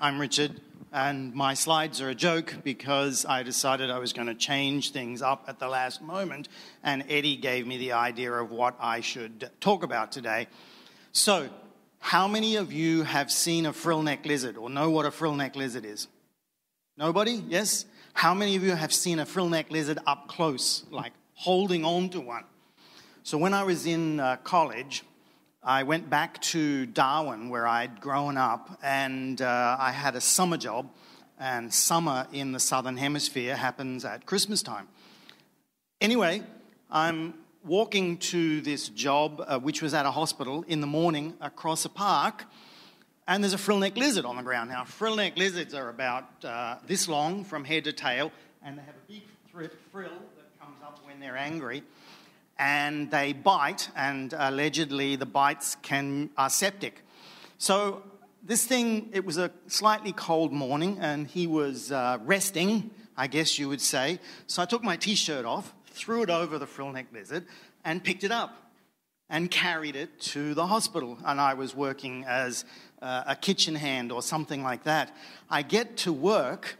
I'm Richard, and my slides are a joke because I decided I was going to change things up at the last moment, and Eddie gave me the idea of what I should talk about today. So, how many of you have seen a frillnecked lizard or know what a frillnecked lizard is? Nobody? Yes? How many of you have seen a frillnecked lizard up close, like holding on to one? So when I was in college, I went back to Darwin, where I'd grown up, and I had a summer job, and summer in the Southern Hemisphere happens at Christmas time. Anyway, I'm walking to this job, which was at a hospital, in the morning across a park, and there's a frillnecked lizard on the ground. Now, frillnecked lizards are about this long from head to tail, and they have a big frill that comes up when they're angry. And they bite, and allegedly the bites are septic. So this thing, it was a slightly cold morning, and he was resting, I guess you would say. So I took my T-shirt off, threw it over the frillnecked lizard, and picked it up and carried it to the hospital. And I was working as a kitchen hand or something like that. I get to work.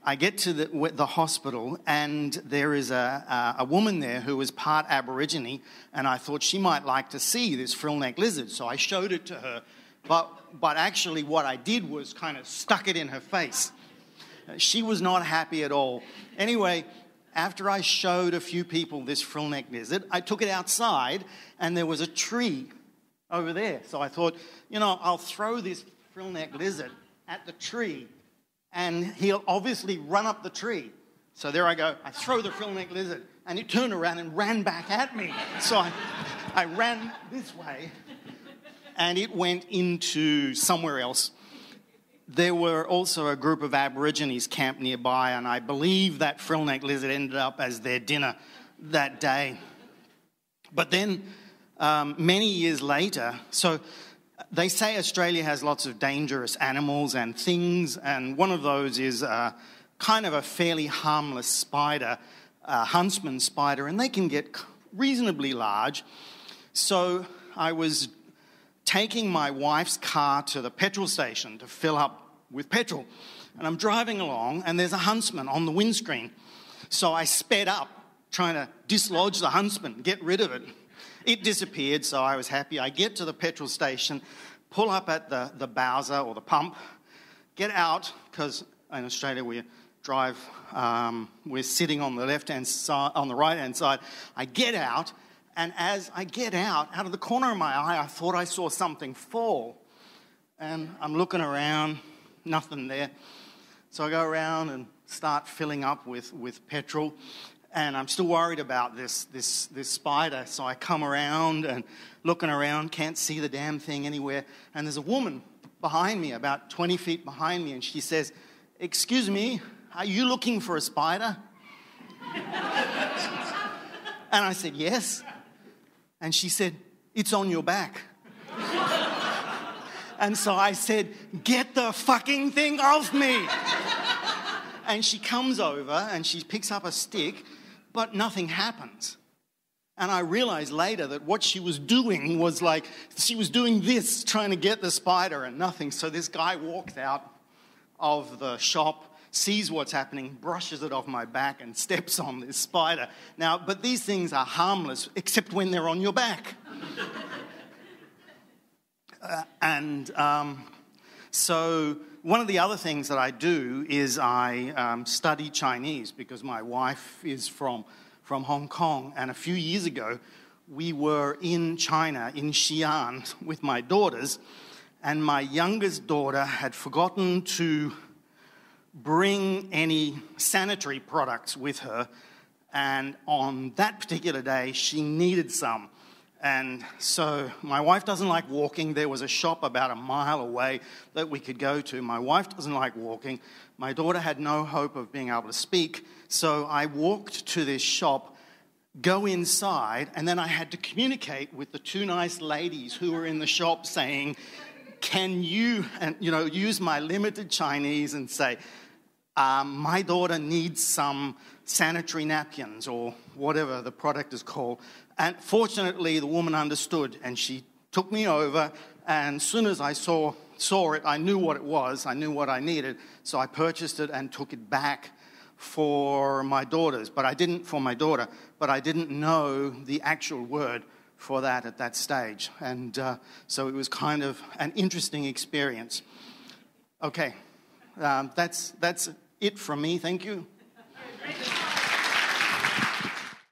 I get to the hospital, and there is a woman there who was part Aborigine, and I thought she might like to see this frillnecked lizard, so I showed it to her. But actually what I did was kind of stuck it in her face. She was not happy at all. Anyway, after I showed a few people this frillnecked lizard, I took it outside, and there was a tree over there. So I thought, I'll throw this frillnecked lizard at the tree, and he'll obviously run up the tree. So there I go. I throw the frillnecked lizard, and it turned around and ran back at me. So I ran this way, and it went into somewhere else. There were also a group of Aborigines camped nearby, and I believe that frillnecked lizard ended up as their dinner that day. But then, many years later, they say Australia has lots of dangerous animals and things, and one of those is kind of a fairly harmless spider, a huntsman spider, and they can get reasonably large. So I was taking my wife's car to the petrol station to fill up with petrol, and I'm driving along, and there's a huntsman on the windscreen. So I sped up, trying to dislodge the huntsman, get rid of it. It disappeared, so I was happy. I get to the petrol station, pull up at the Bowser or the pump, get out, because in Australia we drive, we're sitting on the left-hand side, on the right-hand side. I get out, and as I get out of the corner of my eye, I thought I saw something fall. And I'm looking around, nothing there. So I go around and start filling up with petrol. And I'm still worried about this spider. So I come around and looking around, can't see the damn thing anywhere. And there's a woman behind me, about 20 feet behind me, and she says, "Excuse me, are you looking for a spider?" And I said, "Yes." And she said, "It's on your back." And so I said, "Get the fucking thing off me." And she comes over and she picks up a stick, but nothing happens. And I realized later that what she was doing was like, she was doing this, trying to get the spider, and nothing. So this guy walks out of the shop, sees what's happening, brushes it off my back, and steps on this spider. Now, but these things are harmless, except when they're on your back. So one of the other things that I do is I study Chinese, because my wife is from Hong Kong, and a few years ago we were in China, in Xi'an, with my daughters, and my youngest daughter had forgotten to bring any sanitary products with her, and on that particular day she needed some. And so my wife doesn't like walking. There was a shop about a mile away that we could go to. My wife doesn't like walking. My daughter had no hope of being able to speak. So I walked to this shop, go inside, and then I had to communicate with the two nice ladies who were in the shop saying, "Can you," and use my limited Chinese and say, "My daughter needs some sanitary napkins," or whatever the product is called. And fortunately, the woman understood, and she took me over, and as soon as I saw saw it, I knew what it was, I knew what I needed, so I purchased it and took it back for my daughters. But I didn't know the actual word for that at that stage. And so it was kind of an interesting experience. Okay, that's it from me, thank you.